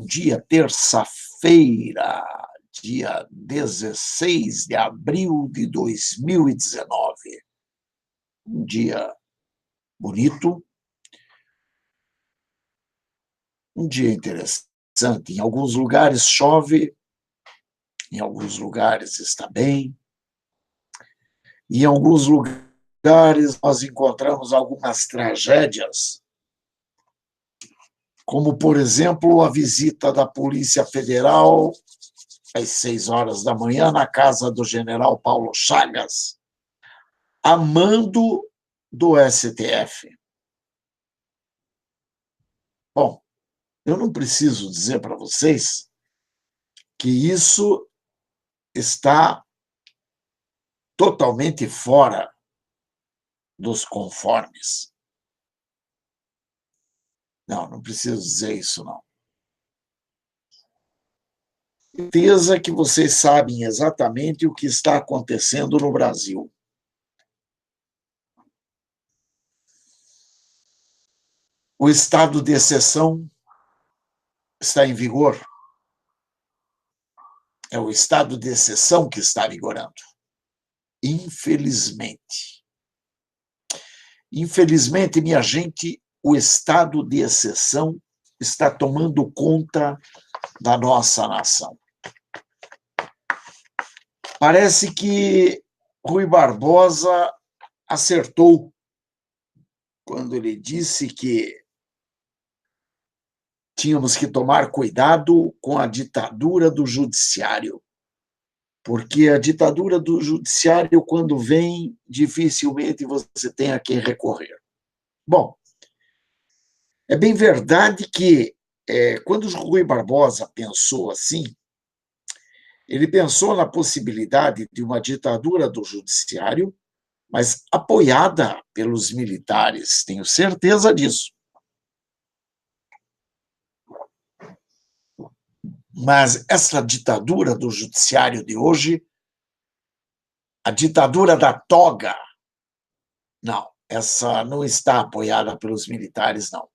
Dia terça-feira, dia 16 de abril de 2019. Um dia bonito, um dia interessante. Em alguns lugares chove, em alguns lugares está bem, e em alguns lugares nós encontramos algumas tragédias, como, por exemplo, a visita da Polícia Federal às 6 horas da manhã na casa do general Paulo Chagas, a mando do STF. Bom, eu não preciso dizer para vocês que isso está totalmente fora dos conformes. Não preciso dizer isso, não. Certeza que vocês sabem exatamente o que está acontecendo no Brasil. O estado de exceção está em vigor. É o estado de exceção que está vigorando. Infelizmente. Infelizmente, minha gente, o estado de exceção está tomando conta da nossa nação. Parece que Rui Barbosa acertou quando ele disse que tínhamos que tomar cuidado com a ditadura do judiciário, porque a ditadura do judiciário, quando vem, dificilmente você tem a quem recorrer. Bom, é bem verdade que quando o Rui Barbosa pensou assim, ele pensou na possibilidade de uma ditadura do judiciário, mas apoiada pelos militares, tenho certeza disso. Mas essa ditadura do judiciário de hoje, a ditadura da toga, não, essa não está apoiada pelos militares, não.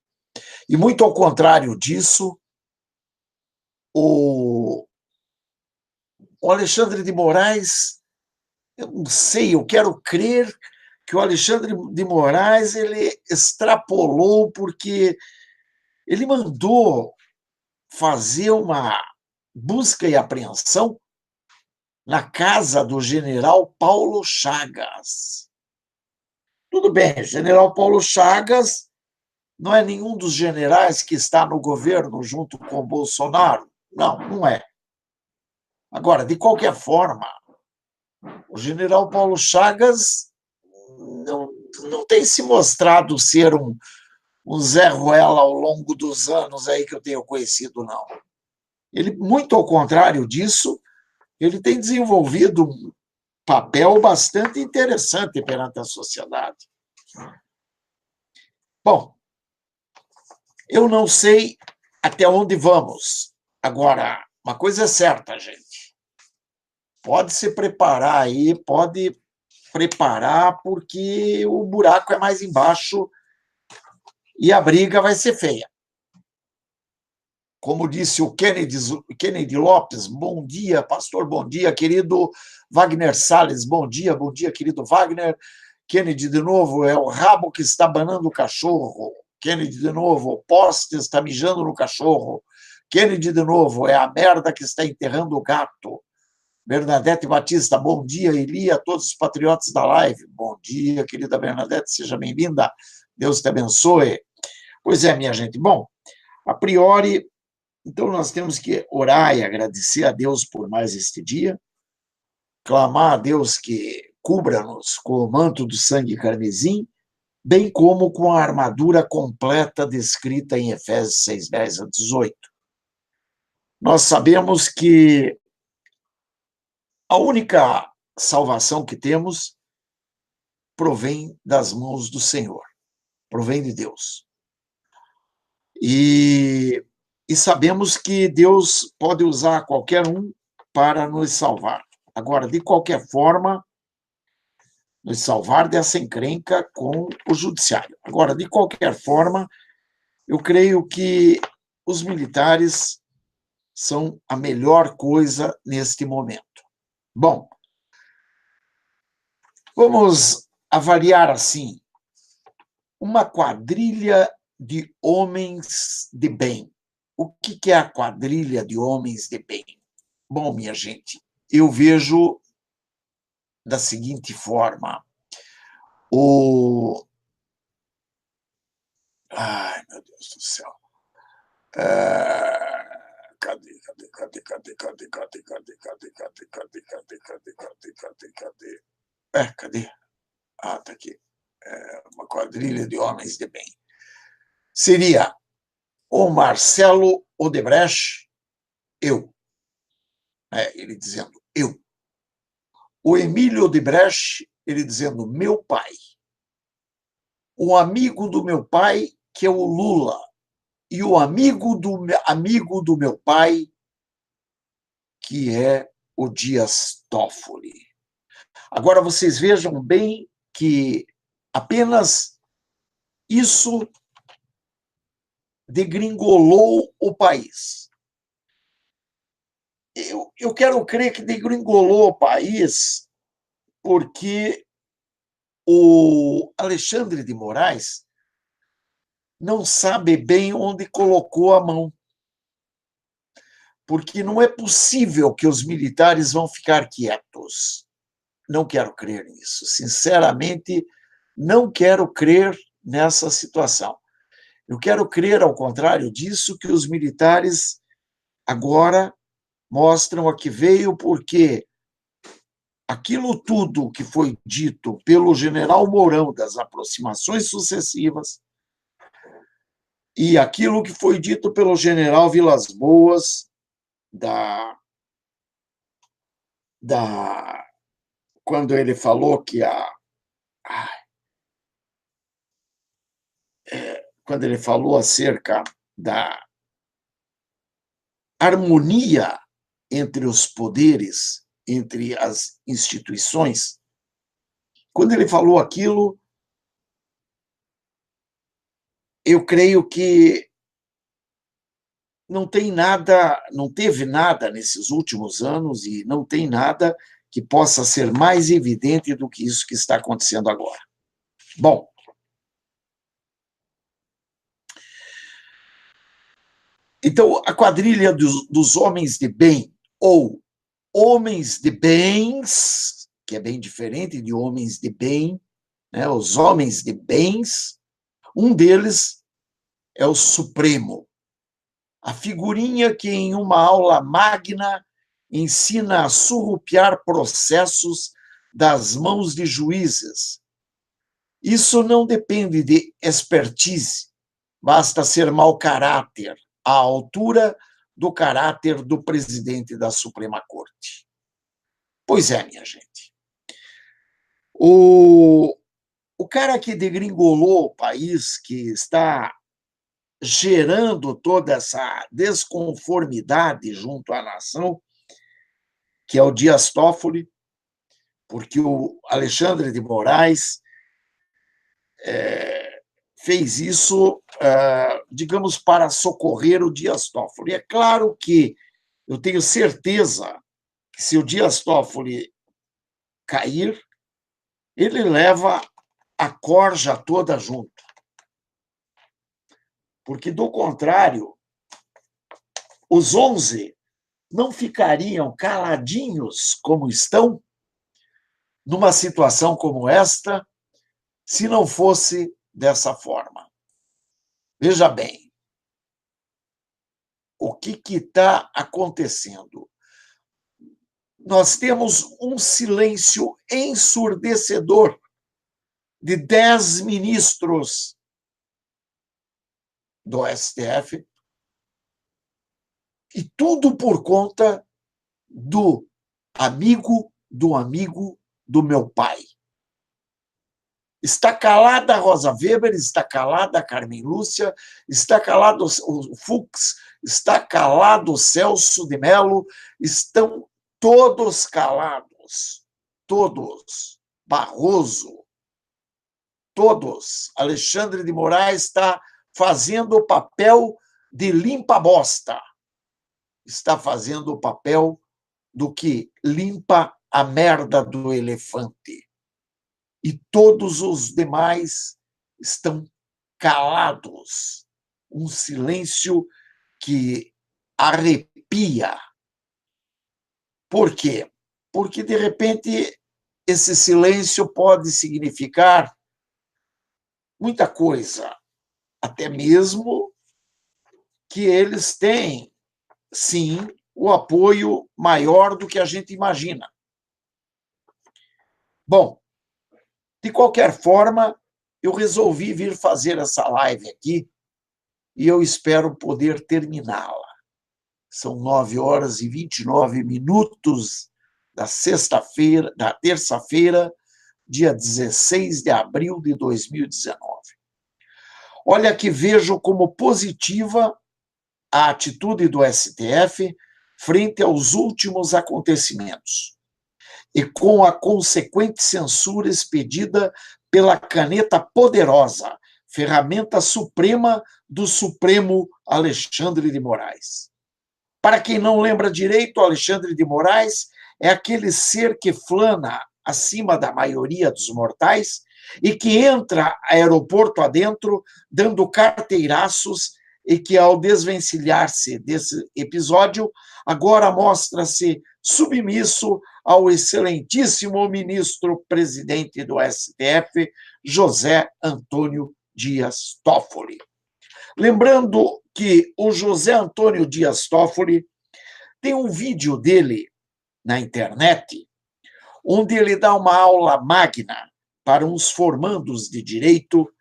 E muito ao contrário disso, o Alexandre de Moraes, eu não sei, eu quero crer que o Alexandre de Moraes ele extrapolou porque ele mandou fazer uma busca e apreensão na casa do general Paulo Chagas. Tudo bem, general Paulo Chagas não é nenhum dos generais que está no governo junto com o Bolsonaro. Não é. Agora, de qualquer forma, o general Paulo Chagas não tem se mostrado ser um Zé Ruela ao longo dos anos aí que eu tenho conhecido, não. Ele, muito ao contrário disso, ele tem desenvolvido um papel bastante interessante perante a sociedade. Bom, eu não sei até onde vamos. Agora, uma coisa é certa, gente. Pode se preparar aí, pode preparar, porque o buraco é mais embaixo e a briga vai ser feia. Como disse o Kennedy Lopes, bom dia, pastor, bom dia, querido Wagner Salles, bom dia, querido Wagner. Kennedy, de novo, é o rabo que está banando o cachorro. Kennedy, de novo, o poste está mijando no cachorro. Kennedy, de novo, é a merda que está enterrando o gato. Bernadette Batista, bom dia, Eli, a todos os patriotas da live. Bom dia, querida Bernadette, seja bem-vinda. Deus te abençoe. Pois é, minha gente. Bom, a priori, então nós temos que orar e agradecer a Deus por mais este dia, clamar a Deus que cubra-nos com o manto do sangue carmesim, bem como com a armadura completa descrita em Efésios 6, 10 a 18. Nós sabemos que a única salvação que temos provém das mãos do Senhor, provém de Deus. E sabemos que Deus pode usar qualquer um para nos salvar. Agora, de qualquer forma, nos salvar dessa encrenca com o judiciário. Agora, de qualquer forma, eu creio que os militares são a melhor coisa neste momento. Bom, vamos avaliar assim uma quadrilha de homens de bem. O que é a quadrilha de homens de bem? Bom, minha gente, eu vejo da seguinte forma. Ai, meu Deus do céu. Cadê? Ah, tá aqui. Uma quadrilha de homens de bem. Seria o Marcelo Odebrecht, eu. Ele dizendo eu. O Emílio Odebrecht, ele dizendo meu pai. O amigo do meu pai, que é o Lula. E o amigo do meu pai, que é o Dias Toffoli. Agora, vocês vejam bem que apenas isso degringolou o país. Eu quero crer que degringolou o país porque o Alexandre de Moraes não sabe bem onde colocou a mão. Porque não é possível que os militares vão ficar quietos. Não quero crer nisso. Sinceramente, não quero crer nessa situação. Eu quero crer, ao contrário disso, que os militares agora mostram a que veio, porque aquilo tudo que foi dito pelo general Mourão das aproximações sucessivas e aquilo que foi dito pelo general Vilas Boas quando ele falou que quando ele falou acerca da harmonia entre os poderes, entre as instituições, quando ele falou aquilo, eu creio que não teve nada nesses últimos anos e não tem nada que possa ser mais evidente do que isso que está acontecendo agora. Bom, então, a quadrilha dos homens de bem, ou homens de bens, que é bem diferente de homens de bem, né? Os homens de bens, um deles é o Supremo, a figurinha que em uma aula magna ensina a surrupiar processos das mãos de juízes. Isso não depende de expertise, basta ser mau caráter, à altura do caráter do presidente da Suprema Corte. Pois é, minha gente. O cara que degringolou o país, que está gerando toda essa desconformidade junto à nação, que é o Dias Toffoli, porque o Alexandre de Moraes fez isso, digamos, para socorrer o Dias Toffoli. É claro que eu tenho certeza que se o Dias Toffoli cair, ele leva a corja toda junto. Porque, do contrário, os 11 não ficariam caladinhos como estão numa situação como esta, se não fosse dessa forma. Veja bem, o que está acontecendo? Nós temos um silêncio ensurdecedor de 10 ministros do STF, e tudo por conta do amigo do meu pai. Está calada a Rosa Weber, está calada a Carmen Lúcia, está calado o Fux, está calado o Celso de Mello, estão todos calados, todos. Barroso, todos. Alexandre de Moraes está fazendo o papel de limpa-bosta. está fazendo o papel do que limpa a merda do elefante. E todos os demais estão calados. Um silêncio que arrepia. Por quê? Porque, de repente, esse silêncio pode significar muita coisa, até mesmo que eles têm, sim, o apoio maior do que a gente imagina. Bom, de qualquer forma, eu resolvi vir fazer essa live aqui e eu espero poder terminá-la. São 9h29 da sexta-feira, da terça-feira, dia 16 de abril de 2019. Olha que vejo como positiva a atitude do STF frente aos últimos acontecimentos e com a consequente censura expedida pela caneta poderosa, ferramenta suprema do Supremo Alexandre de Moraes. Para quem não lembra direito, Alexandre de Moraes é aquele ser que flana acima da maioria dos mortais e que entra aeroporto adentro, dando carteiraços, e que, ao desvencilhar-se desse episódio, agora mostra-se submisso ao excelentíssimo ministro-presidente do STF, José Antônio Dias Toffoli. Lembrando que o José Antônio Dias Toffoli tem um vídeo dele na internet, onde ele dá uma aula magna para uns formandos de direito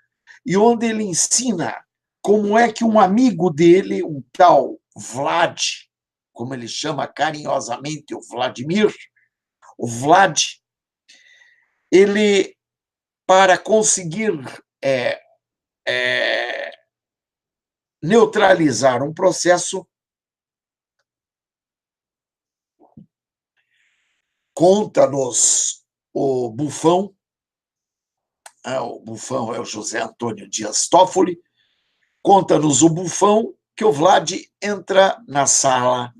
e onde ele ensina como é que um amigo dele, um tal Vlad, como ele chama carinhosamente o Vladimir, o Vlad, ele, para conseguir neutralizar um processo, conta-nos o bufão é o José Antônio Dias Toffoli, conta-nos o bufão que o Vlad entra na sala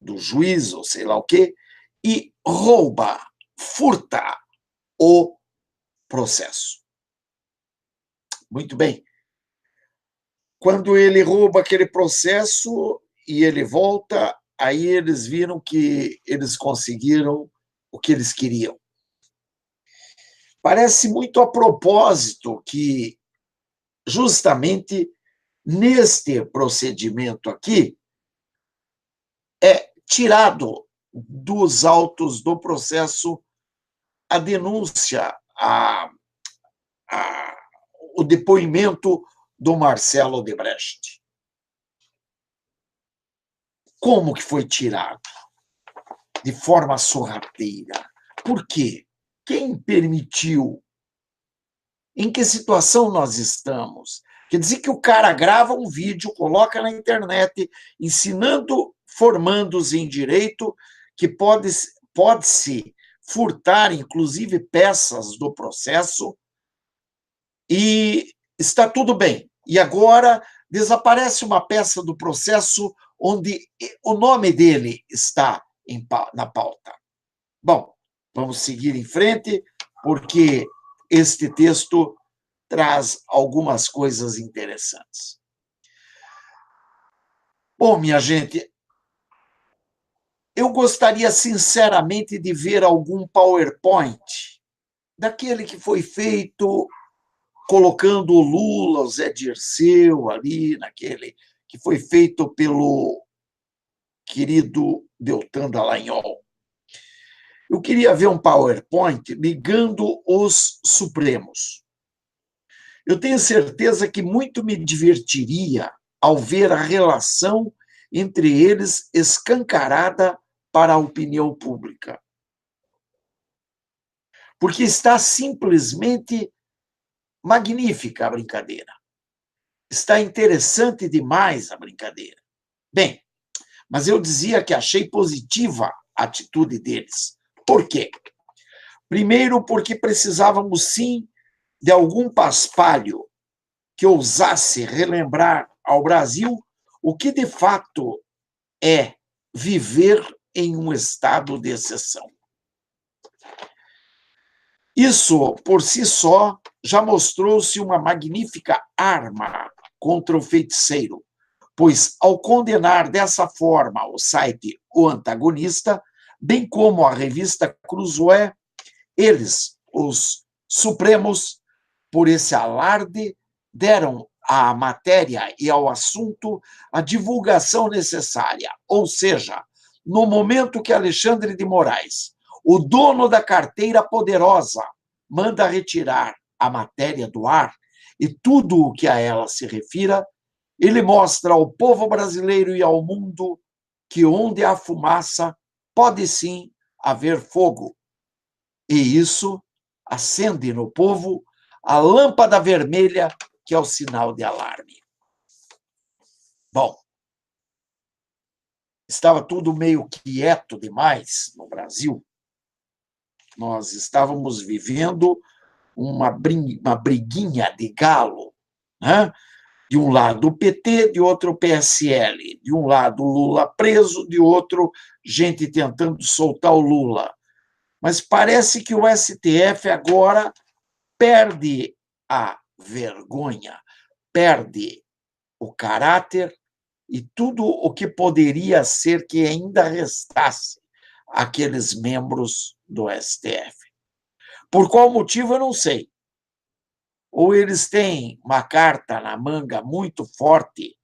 do juiz, ou sei lá o quê, e rouba, furta o processo. Muito bem. Quando ele rouba aquele processo e ele volta, aí eles viram que eles conseguiram o que eles queriam. Parece muito a propósito que, justamente neste procedimento aqui, é tirado dos autos do processo a denúncia, o depoimento do Marcelo Odebrecht. Como que foi tirado? De forma sorrateira. Por quê? Quem permitiu? Em que situação nós estamos? Quer dizer que o cara grava um vídeo, coloca na internet, ensinando formandos em direito que pode-se furtar, inclusive, peças do processo, e está tudo bem. E agora desaparece uma peça do processo onde o nome dele está na pauta. Bom, vamos seguir em frente, porque este texto traz algumas coisas interessantes. Bom, minha gente, eu gostaria sinceramente de ver algum PowerPoint daquele que foi feito colocando o Lula, o Zé Dirceu ali, naquele que foi feito pelo querido Deltan Dallagnol. Eu queria ver um PowerPoint ligando os Supremos. Eu tenho certeza que muito me divertiria ao ver a relação entre eles escancarada para a opinião pública. Porque está simplesmente magnífica a brincadeira. Está interessante demais a brincadeira. Bem, mas eu dizia que achei positiva a atitude deles. Por quê? Primeiro, porque precisávamos, sim, de algum paspalho que ousasse relembrar ao Brasil o que de fato é viver em um estado de exceção. Isso, por si só, já mostrou-se uma magnífica arma contra o feiticeiro, pois, ao condenar dessa forma o site O Antagonista, bem como a revista Cruzoé, eles, os Supremos, por esse alarde, deram à matéria e ao assunto a divulgação necessária, ou seja, no momento que Alexandre de Moraes, o dono da carteira poderosa, manda retirar a matéria do ar e tudo o que a ela se refira, ele mostra ao povo brasileiro e ao mundo que onde há fumaça pode sim haver fogo. E isso acende no povo a lâmpada vermelha, que é o sinal de alarme. Bom, estava tudo meio quieto demais no Brasil. Nós estávamos vivendo uma briguinha de galo, né? De um lado o PT, de outro o PSL. De um lado o Lula preso, de outro gente tentando soltar o Lula. Mas parece que o STF agora perde a vergonha, perde o caráter e tudo o que poderia ser que ainda restasse aqueles membros do STF. Por qual motivo, eu não sei. Ou eles têm uma carta na manga muito forte,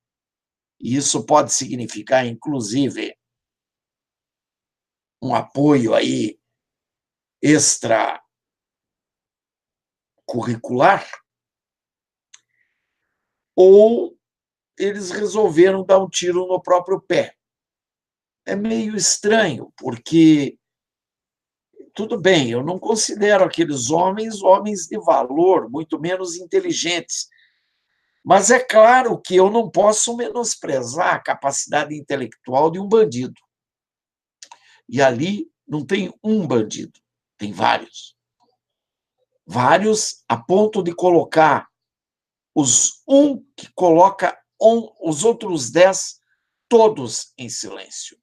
e isso pode significar, inclusive, um apoio aí extracurricular, ou eles resolveram dar um tiro no próprio pé. É meio estranho, porque, tudo bem, eu não considero aqueles homens de valor, muito menos inteligentes, mas é claro que eu não posso menosprezar a capacidade intelectual de um bandido. E ali não tem um bandido, tem vários. Vários a ponto de colocar que coloca os outros 10 todos em silêncio.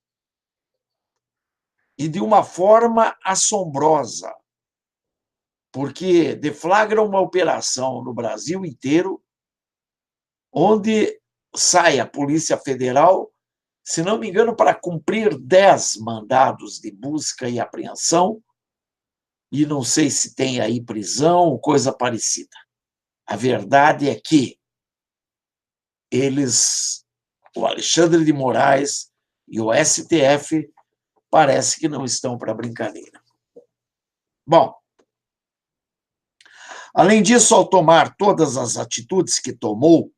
E de uma forma assombrosa, porque deflagra uma operação no Brasil inteiro, onde sai a Polícia Federal, se não me engano, para cumprir 10 mandados de busca e apreensão, e não sei se tem aí prisão ou coisa parecida. A verdade é que o Alexandre de Moraes e o STF, parece que não estão para brincadeira. Bom, além disso, ao tomar todas as atitudes que tomou,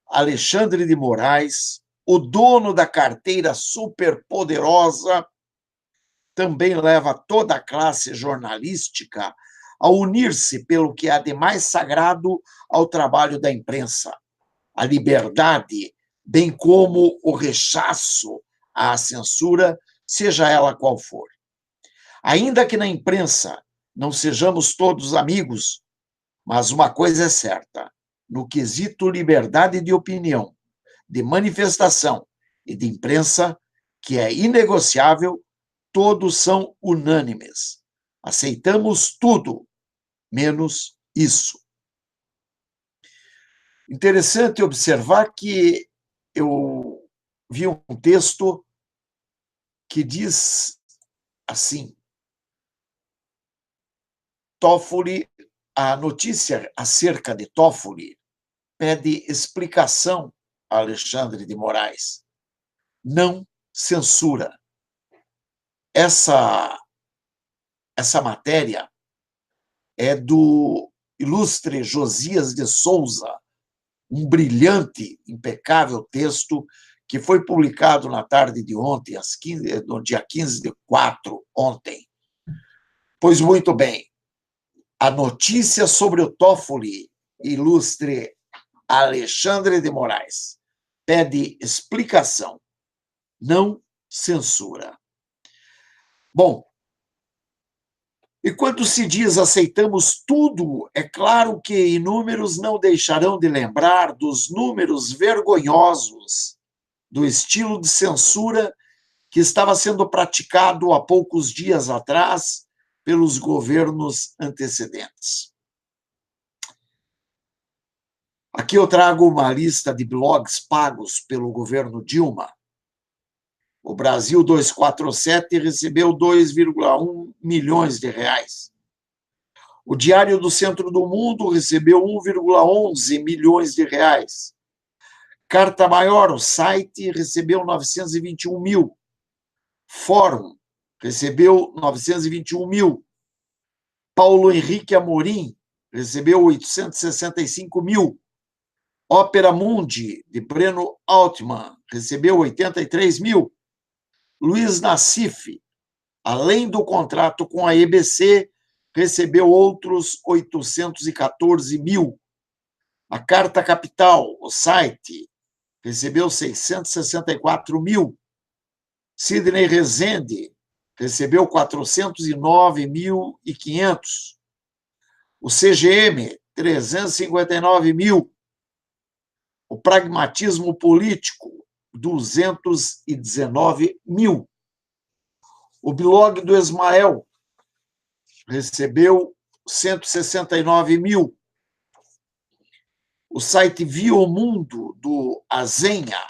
Alexandre de Moraes, o dono da carteira superpoderosa, também leva toda a classe jornalística a unir-se pelo que há de mais sagrado ao trabalho da imprensa, a liberdade, bem como o rechaço à censura, seja ela qual for. Ainda que na imprensa não sejamos todos amigos, mas uma coisa é certa: no quesito liberdade de opinião, de manifestação e de imprensa, que é inegociável, todos são unânimes. Aceitamos tudo, menos isso. Interessante observar que eu vi um texto que diz assim: Toffoli, a notícia acerca de Toffoli pede explicação a Alexandre de Moraes. Não censura. Essa matéria é do ilustre Josias de Souza, um brilhante, impecável texto que foi publicado na tarde de ontem, no dia 15/4, ontem. Pois muito bem, a notícia sobre o Toffoli, ilustre Alexandre de Moraes, pede explicação, não censura. Bom, e quando se diz aceitamos tudo, é claro que inúmeros não deixarão de lembrar dos números vergonhosos do estilo de censura que estava sendo praticado há poucos dias atrás pelos governos antecedentes. Aqui eu trago uma lista de blogs pagos pelo governo Dilma. O Brasil 247 recebeu 2,1 milhões de reais. O Diário do Centro do Mundo recebeu 1,11 milhões de reais. Carta Maior, o site, recebeu 921 mil. Fórum recebeu 921 mil. Paulo Henrique Amorim recebeu 865 mil. Ópera Mundi, de Breno Altman, recebeu 83 mil. Luiz Nassif, além do contrato com a EBC, recebeu outros 814 mil. A Carta Capital, o site, recebeu 664 mil. Sidney Rezende recebeu 409.500. O CGM, 359 mil. O Pragmatismo Político, 219 mil. O blog do Ismael recebeu 169 mil. O site Viomundo, do Azenha,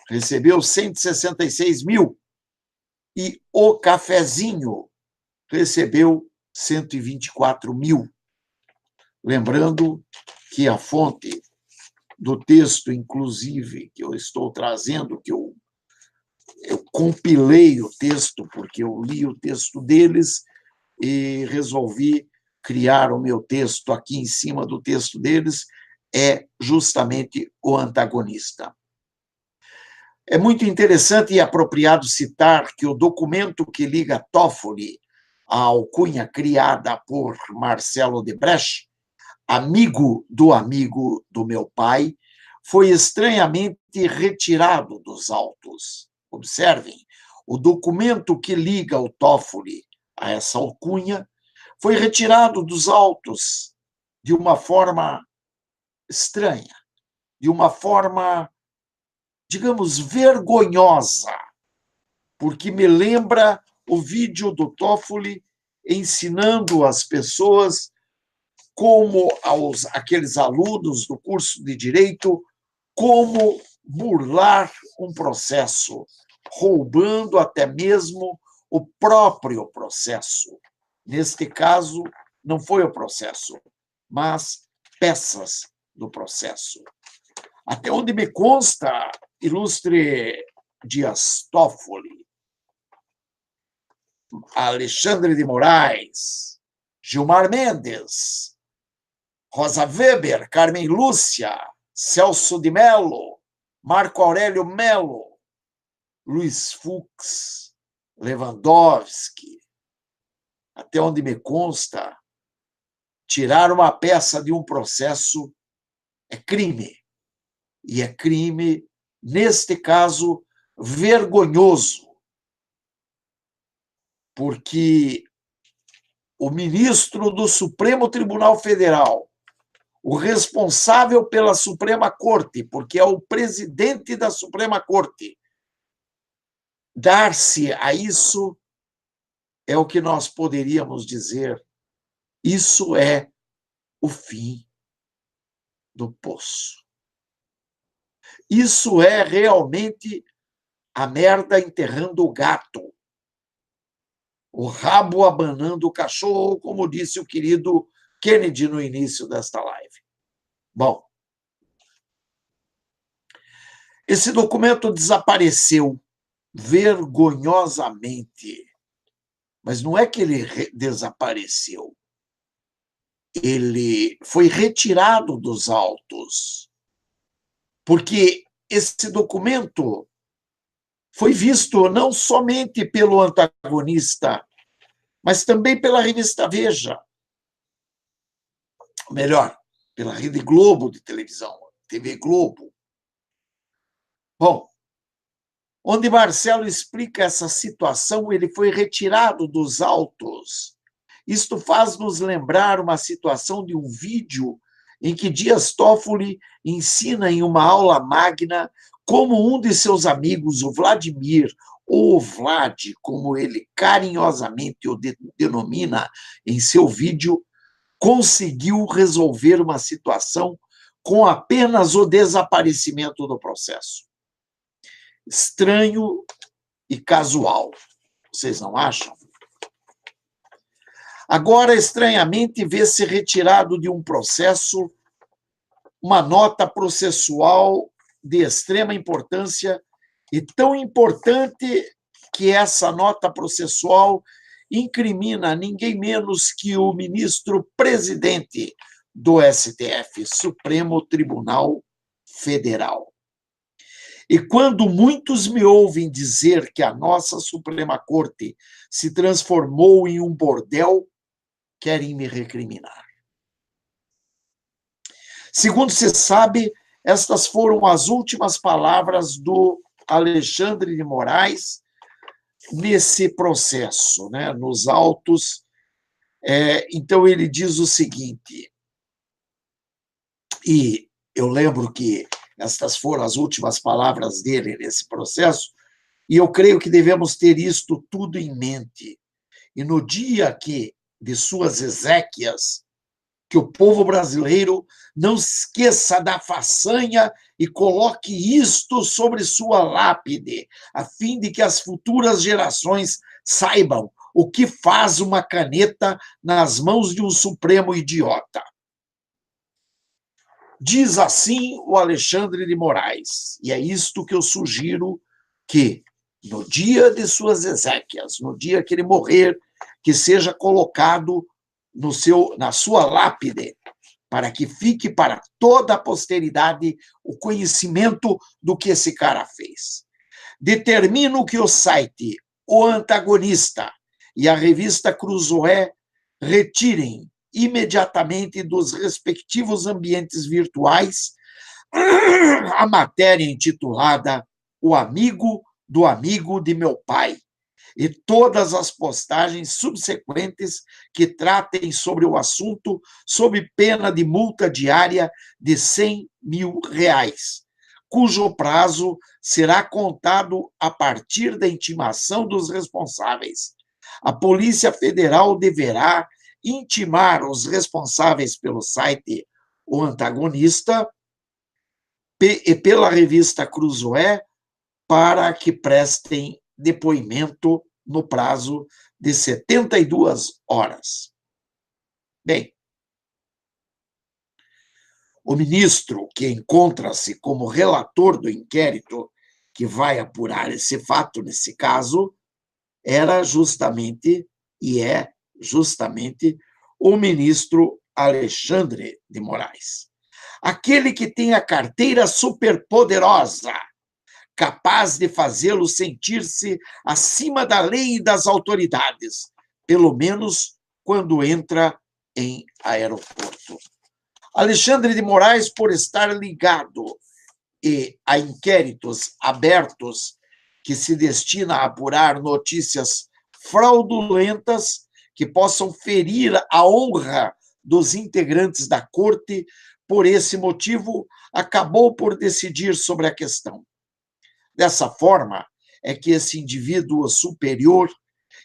recebeu 166 mil. E o Cafezinho recebeu 124 mil. Lembrando que a fonte do texto, inclusive, que eu estou trazendo, que eu compilei o texto, porque eu li o texto deles e resolvi criar o meu texto aqui em cima do texto deles, é justamente o antagonista. É muito interessante e apropriado citar que o documento que liga Toffoli à alcunha criada por Marcelo Debrecht, amigo do meu pai, foi estranhamente retirado dos autos. Observem, o documento que liga o Toffoli a essa alcunha foi retirado dos autos de uma forma estranha, de uma forma, digamos, vergonhosa, porque me lembra o vídeo do Toffoli ensinando as pessoas como aqueles alunos do curso de Direito, como burlar um processo, roubando até mesmo o próprio processo. Neste caso, não foi o processo, mas peças do processo. Até onde me consta, ilustre Dias Toffoli, Alexandre de Moraes, Gilmar Mendes, Rosa Weber, Carmen Lúcia, Celso de Mello, Marco Aurélio Mello, Luiz Fux, Lewandowski, até onde me consta, tirar uma peça de um processo é crime. E é crime, neste caso, vergonhoso, porque o ministro do Supremo Tribunal Federal, o responsável pela Suprema Corte, porque é o presidente da Suprema Corte, dar-se a isso é o que nós poderíamos dizer. Isso é o fim do poço. Isso é realmente a merda enterrando o gato, o rabo abanando o cachorro, como disse o querido Kennedy no início desta live. Bom, esse documento desapareceu vergonhosamente, mas não é que ele desapareceu, ele foi retirado dos autos, porque esse documento foi visto não somente pelo antagonista, mas também pela revista Veja, melhor, pela Rede Globo de televisão, TV Globo. Bom, onde Marcelo explica essa situação, ele foi retirado dos autos. Isto faz nos lembrar uma situação de um vídeo em que Dias Toffoli ensina em uma aula magna como um de seus amigos, o Vladimir, ou o Vlad, como ele carinhosamente o denomina em seu vídeo, conseguiu resolver uma situação com apenas o desaparecimento do processo. Estranho e casual, vocês não acham? Agora, estranhamente, vê-se retirado de um processo uma nota processual de extrema importância, e tão importante que essa nota processual incrimina ninguém menos que o ministro-presidente do STF, Supremo Tribunal Federal. E quando muitos me ouvem dizer que a nossa Suprema Corte se transformou em um bordel, querem me recriminar. Segundo se sabe, estas foram as últimas palavras do Alexandre de Moraes nesse processo, né, nos autos. Então, ele diz o seguinte, e eu lembro que estas foram as últimas palavras dele nesse processo, e eu creio que devemos ter isto tudo em mente. E no dia de suas exéquias, que o povo brasileiro não esqueça da façanha e coloque isto sobre sua lápide, a fim de que as futuras gerações saibam o que faz uma caneta nas mãos de um supremo idiota. Diz assim o Alexandre de Moraes, e é isto que eu sugiro que, no dia de suas exéquias, no dia que ele morrer, que seja colocado na sua lápide, para que fique para toda a posteridade o conhecimento do que esse cara fez. Determino que o site O Antagonista e a revista Cruzoé retirem imediatamente dos respectivos ambientes virtuais a matéria intitulada O Amigo do Amigo de Meu Pai, e todas as postagens subsequentes que tratem sobre o assunto, sob pena de multa diária de R$100 mil, cujo prazo será contado a partir da intimação dos responsáveis. A Polícia Federal deverá intimar os responsáveis pelo site O Antagonista e pela revista Cruzoé para que prestem depoimento no prazo de 72 horas. Bem, o ministro, que encontra-se como relator do inquérito que vai apurar esse fato nesse caso, era justamente, e é justamente, o ministro Alexandre de Moraes. Aquele que tem a carteira superpoderosa, capaz de fazê-lo sentir-se acima da lei e das autoridades, pelo menos quando entra em aeroporto. Alexandre de Moraes, por estar ligado a inquéritos abertos que se destina a apurar notícias fraudulentas que possam ferir a honra dos integrantes da corte, por esse motivo, acabou por decidir sobre a questão. Dessa forma, é que esse indivíduo superior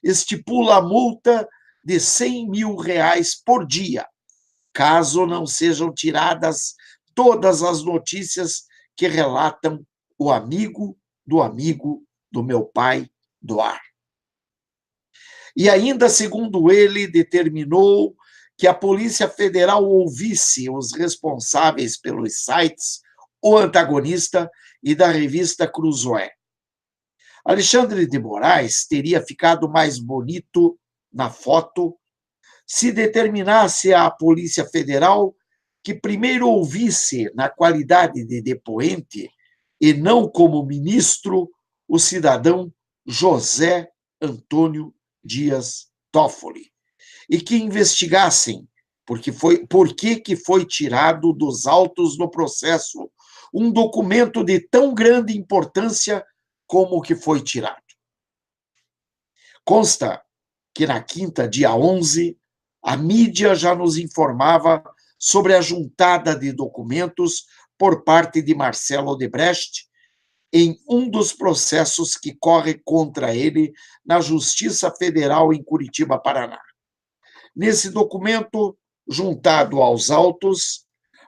estipula a multa de R$100 mil por dia, caso não sejam tiradas todas as notícias que relatam o amigo do meu pai do ar. E ainda, segundo ele, determinou que a Polícia Federal ouvisse os responsáveis pelos sites O Antagonista e da revista Cruzoé. Alexandre de Moraes teria ficado mais bonito na foto se determinasse à Polícia Federal que primeiro ouvisse, na qualidade de depoente, e não como ministro, o cidadão José Antônio Dias Toffoli, e que investigassem por que foi tirado dos autos do processo um documento de tão grande importância como o que foi tirado. Consta que na quinta, dia 11, a mídia já nos informava sobre a juntada de documentos por parte de Marcelo Odebrecht, em um dos processos que corre contra ele na Justiça Federal em Curitiba, Paraná. Nesse documento, juntado aos autos,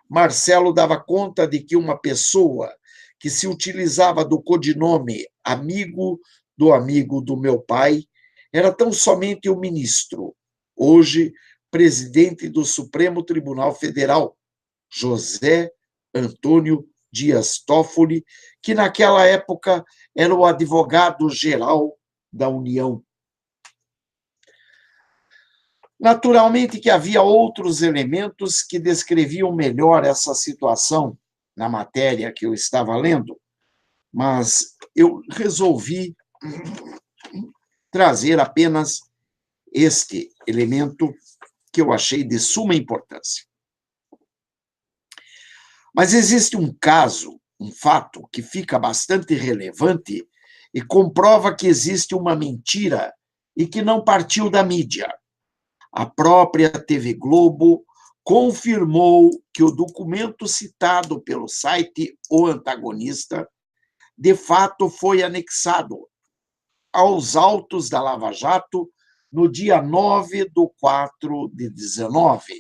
Marcelo dava conta de que uma pessoa que se utilizava do codinome amigo do meu pai era tão somente o ministro, hoje presidente do Supremo Tribunal Federal, José Antônio Dias Toffoli, que naquela época era o advogado-geral da União. Naturalmente que havia outros elementos que descreviam melhor essa situação na matéria que eu estava lendo, mas eu resolvi trazer apenas este elemento que eu achei de suma importância. Mas existe um caso, um fato, que fica bastante relevante e comprova que existe uma mentira e que não partiu da mídia. A própria TV Globo confirmou que o documento citado pelo site O Antagonista, de fato, foi anexado aos autos da Lava Jato no dia 9/4/19,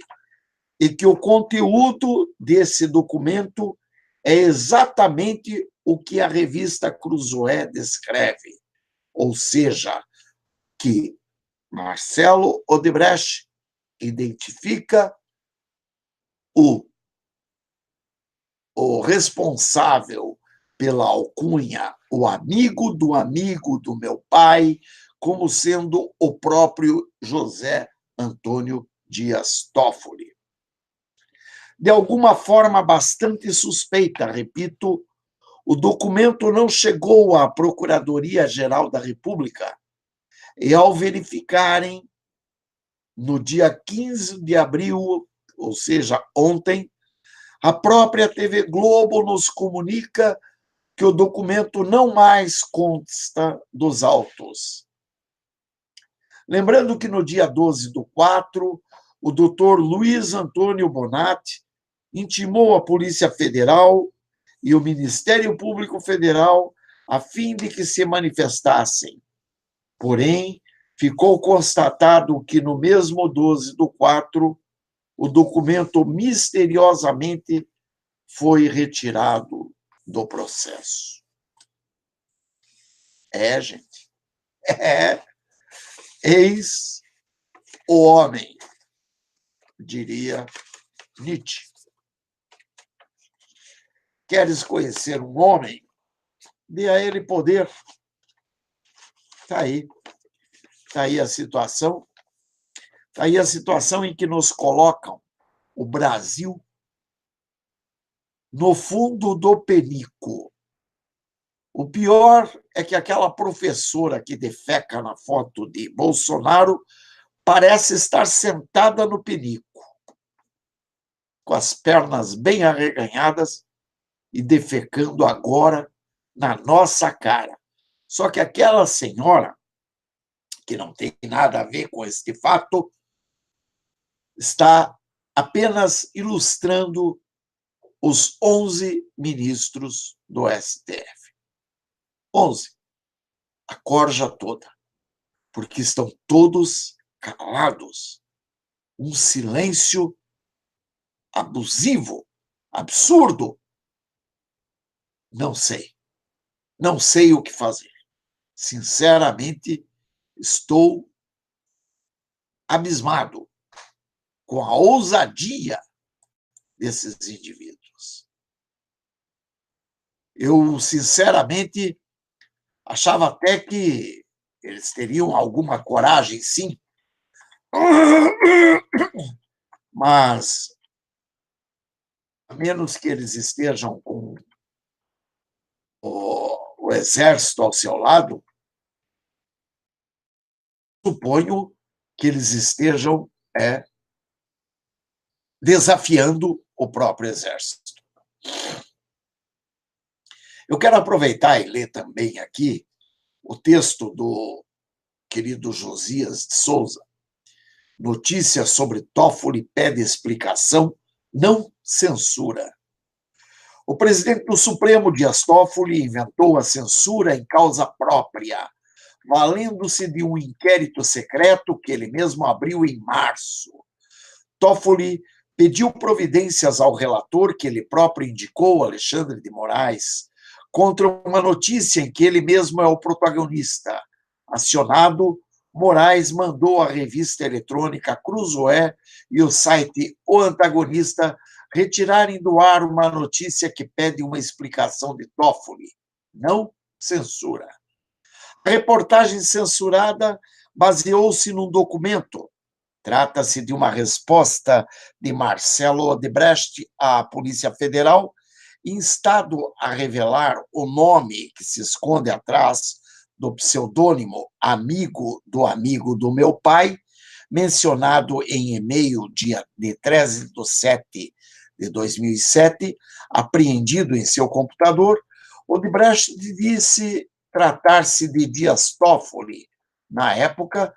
e que o conteúdo desse documento é exatamente o que a revista Cruzoé descreve, ou seja, que Marcelo Odebrecht identifica o responsável pela alcunha, o amigo do meu pai, como sendo o próprio José Antônio Dias Toffoli. De alguma forma bastante suspeita, repito, o documento não chegou à Procuradoria-Geral da República e, ao verificarem, no dia 15 de abril, ou seja, ontem, a própria TV Globo nos comunica que o documento não mais consta dos autos. Lembrando que no dia 12/4, o doutor Luiz Antônio Bonatti intimou a Polícia Federal e o Ministério Público Federal a fim de que se manifestassem. Porém, ficou constatado que no mesmo 12/4, o documento misteriosamente foi retirado do processo. Gente. Eis o homem, diria Nietzsche. Queres conhecer um homem? Dê a ele poder. Está aí. Está aí a situação. Está aí a situação em que nos colocam o Brasil no fundo do penico. O pior é que aquela professora que defeca na foto de Bolsonaro parece estar sentada no penico, com as pernas bem arreganhadas e defecando agora na nossa cara. Só que aquela senhora, que não tem nada a ver com este fato, está apenas ilustrando os 11 ministros do STF. 11. A corja toda. Porque estão todos calados. Um silêncio abusivo, absurdo. Não sei. Não sei o que fazer. Sinceramente, estou abismado com a ousadia desses indivíduos. Eu, sinceramente, achava até que eles teriam alguma coragem, sim, mas, a menos que eles estejam com o exército ao seu lado, suponho que eles estejam desafiando o próprio exército. Eu quero aproveitar e ler também aqui o texto do querido Josias de Souza. Notícia sobre Toffoli pede explicação, não censura. O presidente do Supremo, Dias Toffoli, inventou a censura em causa própria, valendo-se de um inquérito secreto que ele mesmo abriu em março. Toffoli pediu providências ao relator que ele próprio indicou, Alexandre de Moraes, contra uma notícia em que ele mesmo é o protagonista. Acionado, Moraes mandou a revista eletrônica Cruzoé e o site O Antagonista retirarem do ar uma notícia que pede uma explicação de Toffoli, não censura. A reportagem censurada baseou-se num documento. Trata-se de uma resposta de Marcelo Odebrecht à Polícia Federal, instado a revelar o nome que se esconde atrás do pseudônimo amigo do meu pai, mencionado em e-mail dia de 13 de 7 de 2007, apreendido em seu computador. Odebrecht disse tratar-se de Dias Toffoli. Na época,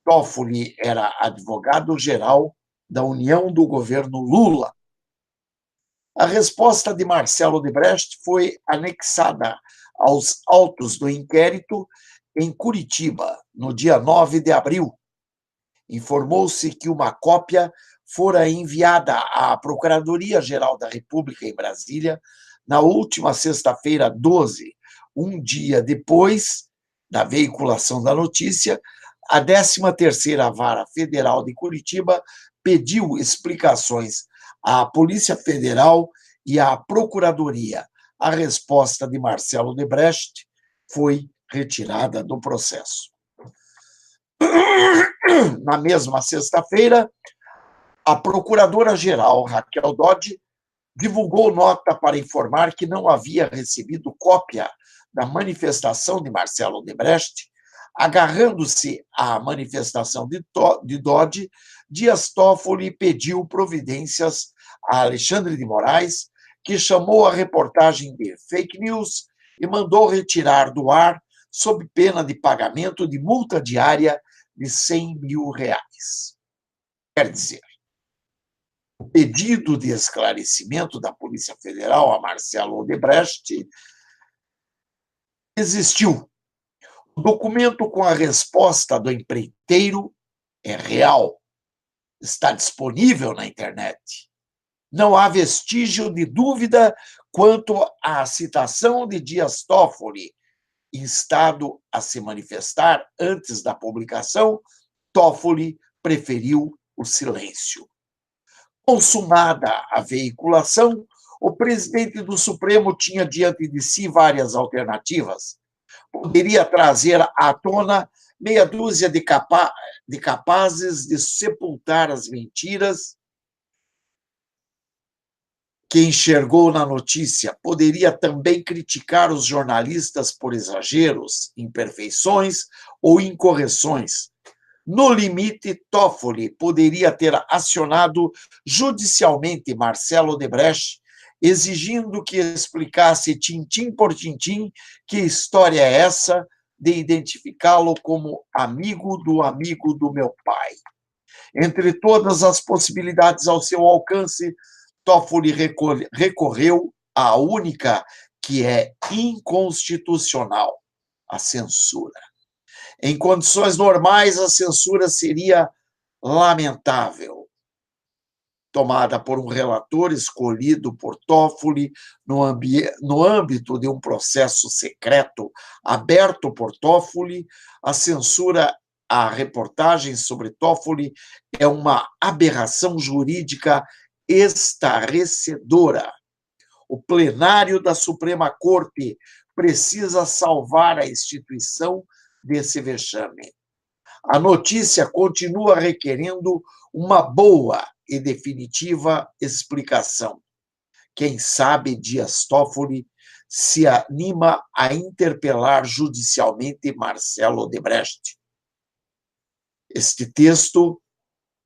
Toffoli era advogado-geral da União do governo Lula. A resposta de Marcelo Odebrecht foi anexada aos autos do inquérito em Curitiba, no dia 9 de abril. Informou-se que uma cópia fora enviada à Procuradoria-Geral da República em Brasília na última sexta-feira, 12, um dia depois da veiculação da notícia. A 13ª Vara Federal de Curitiba pediu explicações à Polícia Federal e à Procuradoria. A resposta de Marcelo Odebrecht foi retirada do processo. Na mesma sexta-feira, a Procuradora-Geral, Raquel Dodge, divulgou nota para informar que não havia recebido cópia da manifestação de Marcelo Odebrecht. Agarrando-se à manifestação de Dodge, Dias Toffoli pediu providências a Alexandre de Moraes, que chamou a reportagem de fake news e mandou retirar do ar sob pena de pagamento de multa diária de R$100 mil. Quer dizer, o pedido de esclarecimento da Polícia Federal a Marcelo Odebrecht existiu. O documento com a resposta do empreiteiro é real, está disponível na internet. Não há vestígio de dúvida quanto à citação de Dias Toffoli, instado a se manifestar antes da publicação. Toffoli preferiu o silêncio. Consumada a veiculação, o presidente do Supremo tinha diante de si várias alternativas. Poderia trazer à tona meia dúzia de capazes de sepultar as mentiras que enxergou na notícia. Poderia também criticar os jornalistas por exageros, imperfeições ou incorreções. No limite, Toffoli poderia ter acionado judicialmente Marcelo Odebrecht, exigindo que explicasse tintim por tintim que história é essa de identificá-lo como amigo do meu pai. Entre todas as possibilidades ao seu alcance, Toffoli recorreu à única que é inconstitucional, a censura. Em condições normais, a censura seria lamentável, tomada por um relator escolhido por Toffoli no âmbito de um processo secreto aberto por Toffoli. A censura à reportagem sobre Toffoli é uma aberração jurídica estarrecedora. O plenário da Suprema Corte precisa salvar a instituição desse vexame. A notícia continua requerendo uma boa e definitiva explicação. Quem sabe Dias Toffoli se anima a interpelar judicialmente Marcelo Odebrecht. Este texto,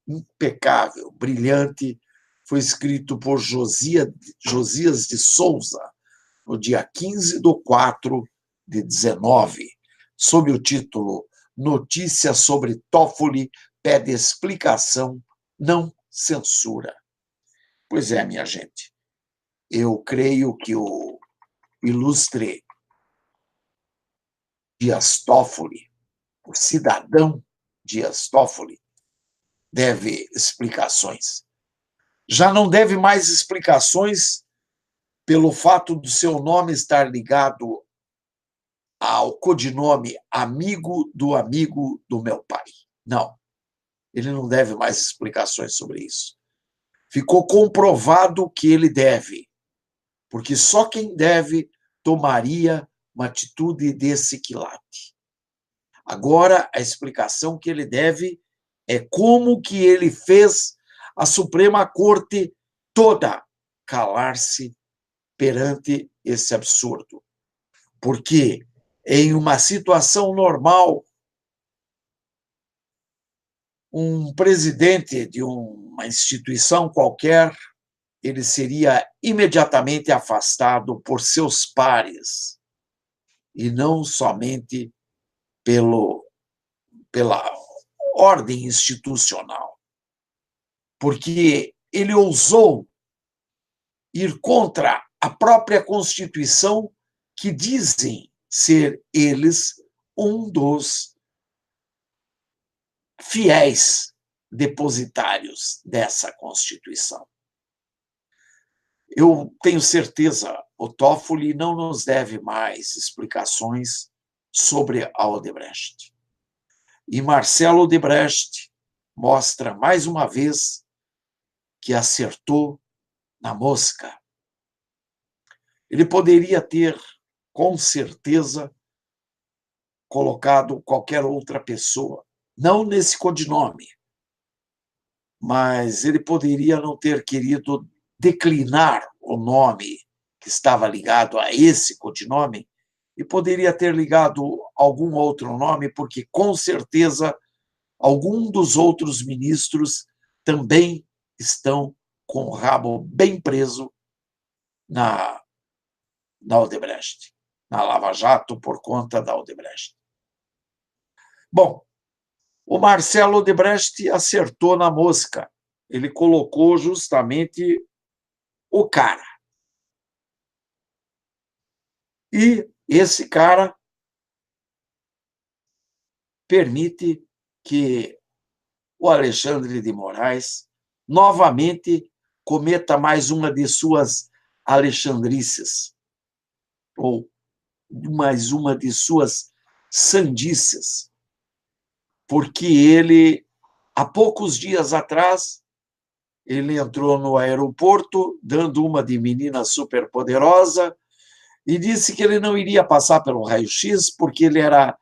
impecável, brilhante, foi escrito por Josias de Souza, no dia 15/4/19, sob o título Notícia sobre Toffoli pede explicação, não censura. Pois é, minha gente. eu creio que o ilustre Dias Toffoli, o cidadão Dias Toffoli, deve explicações. Já não deve mais explicações pelo fato do seu nome estar ligado ao codinome amigo do meu pai. Não, ele não deve mais explicações sobre isso. Ficou comprovado que ele deve, porque só quem deve tomaria uma atitude desse quilate. Agora, a explicação que ele deve é como que ele fez a Suprema Corte toda calar-se perante esse absurdo. Porque em uma situação normal, um presidente de uma instituição qualquer, ele seria imediatamente afastado por seus pares, e não somente pela ordem institucional, porque ele ousou ir contra a própria Constituição, que dizem ser eles um dos fiéis depositários dessa Constituição. Eu tenho certeza, o Toffoli não nos deve mais explicações sobre a Odebrecht. E Marcelo Odebrecht mostra mais uma vez que acertou na mosca. Ele poderia ter, com certeza, colocado qualquer outra pessoa, não nesse codinome, mas ele poderia não ter querido declinar o nome que estava ligado a esse codinome e poderia ter ligado algum outro nome, porque, com certeza, algum dos outros ministros também estão com o rabo bem preso na Odebrecht, na Lava Jato, por conta da Odebrecht. Bom, o Marcelo Odebrecht acertou na mosca. Ele colocou justamente o cara. E esse cara permite que o Alexandre de Moraes novamente cometa mais uma de suas alexandrices, ou mais uma de suas sandices, porque ele, há poucos dias atrás, ele entrou no aeroporto dando uma de menina superpoderosa e disse que ele não iria passar pelo raio-x porque ele era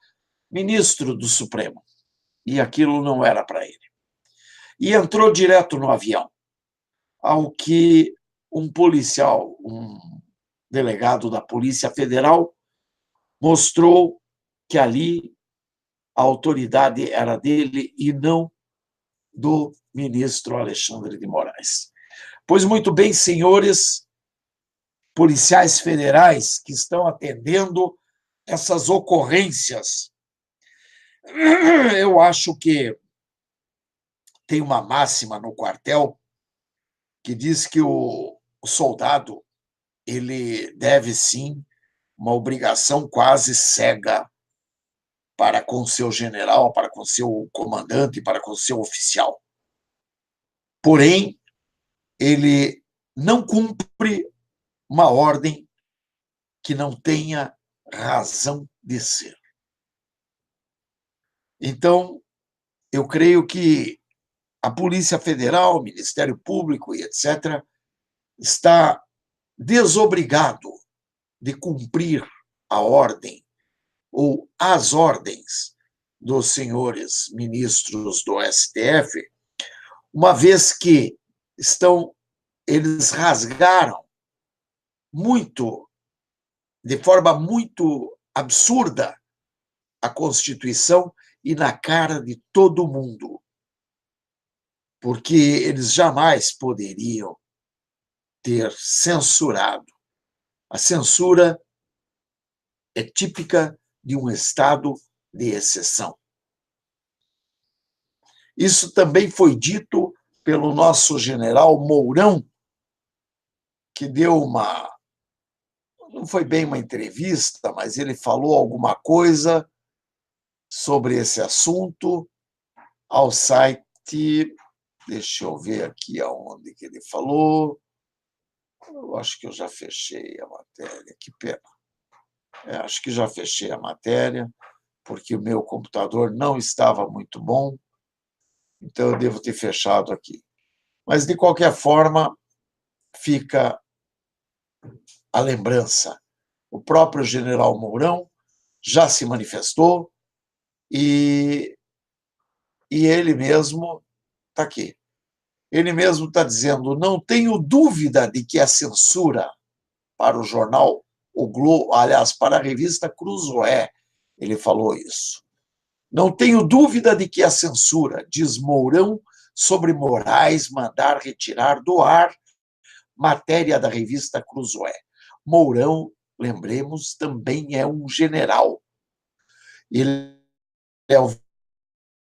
ministro do Supremo e aquilo não era para ele. E entrou direto no avião, ao que um policial, um delegado da Polícia Federal, mostrou que ali a autoridade era dele e não do ministro Alexandre de Moraes. Pois muito bem, senhores policiais federais que estão atendendo essas ocorrências, eu acho que tem uma máxima no quartel que diz que o soldado ele deve sim uma obrigação quase cega para com seu general, para com seu comandante, para com seu oficial. Porém, ele não cumpre uma ordem que não tenha razão de ser. Então, eu creio que a Polícia Federal, o Ministério Público e etc., está desobrigado de cumprir a ordem ou as ordens dos senhores ministros do STF, uma vez que eles rasgaram muito, de forma muito absurda, a Constituição e na cara de todo mundo, porque eles jamais poderiam ter censurado. A censura é típica de um estado de exceção. Isso também foi dito pelo nosso general Mourão, que deu uma... Não foi bem uma entrevista, mas ele falou alguma coisa sobre esse assunto ao site... Deixa eu ver aqui aonde que ele falou. Eu acho que eu já fechei a matéria, que pena. Acho que já fechei a matéria, porque o meu computador não estava muito bom, então eu devo ter fechado aqui. Mas, de qualquer forma, fica a lembrança. O próprio general Mourão já se manifestou e ele mesmo está aqui. Ele mesmo está dizendo: não tenho dúvida de que a censura para o jornal O Globo, aliás, para a revista Cruzoé, ele falou isso. Não tenho dúvida de que a censura, diz Mourão, sobre Moraes mandar retirar do ar matéria da revista Cruzoé. Mourão, lembremos, também é um general. Ele é o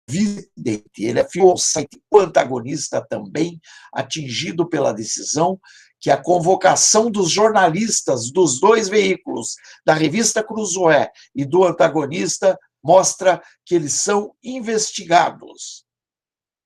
vice-presidente, ele afirmou ao site O Antagonista também, atingido pela decisão, que a convocação dos jornalistas dos dois veículos, da revista Cruzoé e do Antagonista, mostra que eles são investigados.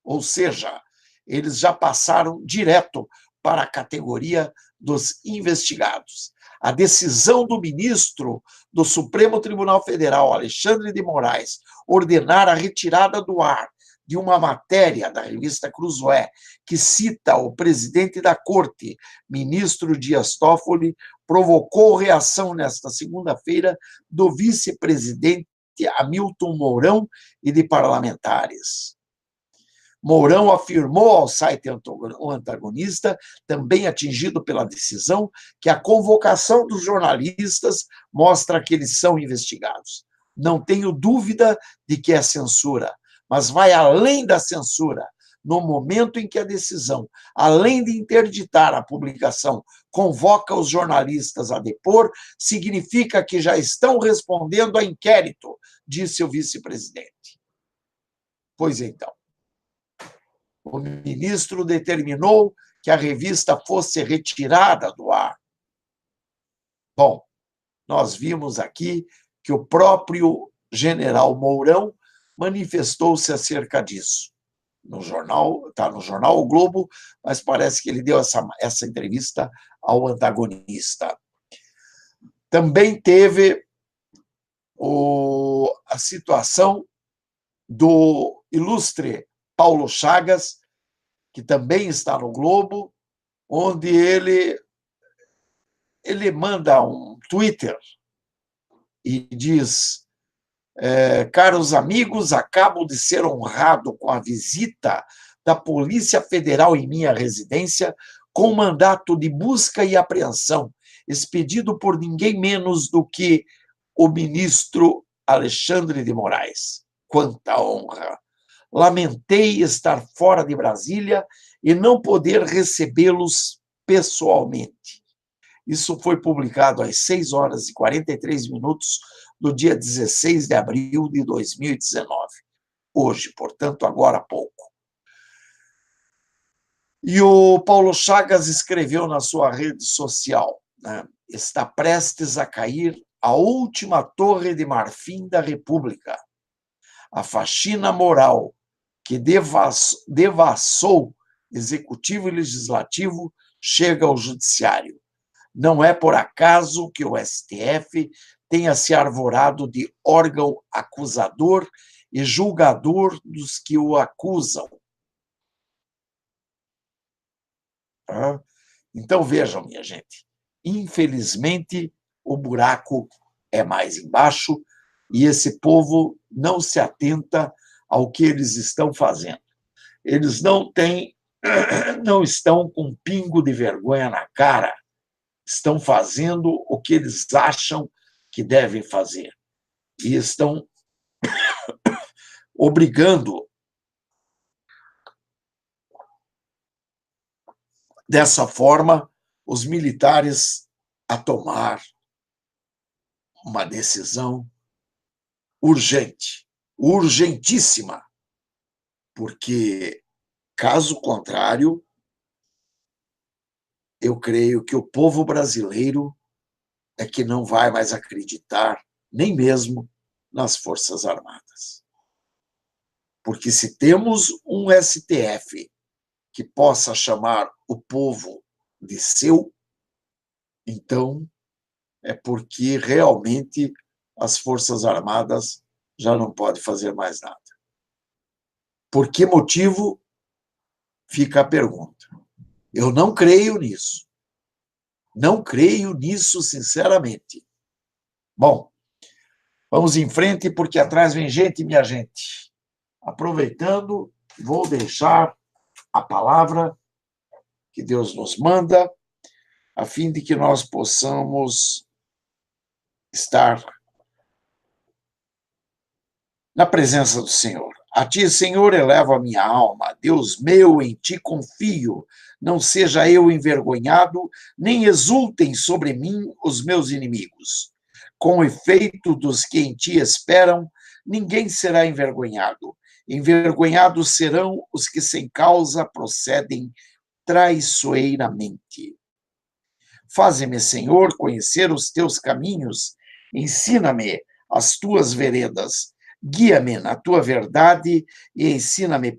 Ou seja, eles já passaram direto para a categoria dos investigados. A decisão do ministro do Supremo Tribunal Federal, Alexandre de Moraes, ordenar a retirada do ar de uma matéria da revista Cruzoé que cita o presidente da Corte, ministro Dias Toffoli, provocou reação nesta segunda-feira do vice-presidente Hamilton Mourão e de parlamentares. Mourão afirmou ao site O Antagonista, também atingido pela decisão, que a convocação dos jornalistas mostra que eles são investigados. Não tenho dúvida de que é censura, mas vai além da censura. No momento em que a decisão, além de interditar a publicação, convoca os jornalistas a depor, significa que já estão respondendo a inquérito, disse o vice-presidente. Pois então. O ministro determinou que a revista fosse retirada do ar. Bom, nós vimos aqui que o próprio general Mourão manifestou-se acerca disso. No jornal, está no jornal O Globo, mas parece que ele deu essa entrevista ao Antagonista. Também teve a situação do ilustre Paulo Chagas, que também está no Globo, onde ele manda um Twitter e diz: caros amigos, acabo de ser honrado com a visita da Polícia Federal em minha residência com mandato de busca e apreensão, expedido por ninguém menos do que o ministro Alexandre de Moraes. Quanta honra! Lamentei estar fora de Brasília e não poder recebê-los pessoalmente. Isso foi publicado às 6h43 do dia 16 de abril de 2019. Hoje, portanto, agora há pouco. E o Paulo Chagas escreveu na sua rede social, né, está prestes a cair a última torre de marfim da República. A faxina moral que devassou executivo e legislativo chega ao judiciário. Não é por acaso que o STF tenha se arvorado de órgão acusador e julgador dos que o acusam. Então, vejam, minha gente, infelizmente, o buraco é mais embaixo e esse povo não se atenta ao que eles estão fazendo. Eles não estão com um pingo de vergonha na cara, estão fazendo o que eles acham que devem fazer e estão obrigando, dessa forma, os militares a tomar uma decisão urgente, urgentíssima, porque, caso contrário, eu creio que o povo brasileiro é que não vai mais acreditar, nem mesmo nas Forças Armadas. Porque se temos um STF que possa chamar o povo de seu, então é porque realmente as Forças Armadas já não podem fazer mais nada. Por que motivo? Fica a pergunta. Eu não creio nisso. Não creio nisso, sinceramente. Bom, vamos em frente, porque atrás vem gente, minha gente. Aproveitando, vou deixar a palavra que Deus nos manda, a fim de que nós possamos estar na presença do Senhor. A ti, Senhor, elevo a minha alma. Deus meu, em ti confio. Não seja eu envergonhado, nem exultem sobre mim os meus inimigos. Com efeito dos que em ti esperam, ninguém será envergonhado. Envergonhados serão os que sem causa procedem traiçoeiramente. Faze-me, Senhor, conhecer os teus caminhos, ensina-me as tuas veredas, guia-me na tua verdade e ensina-me,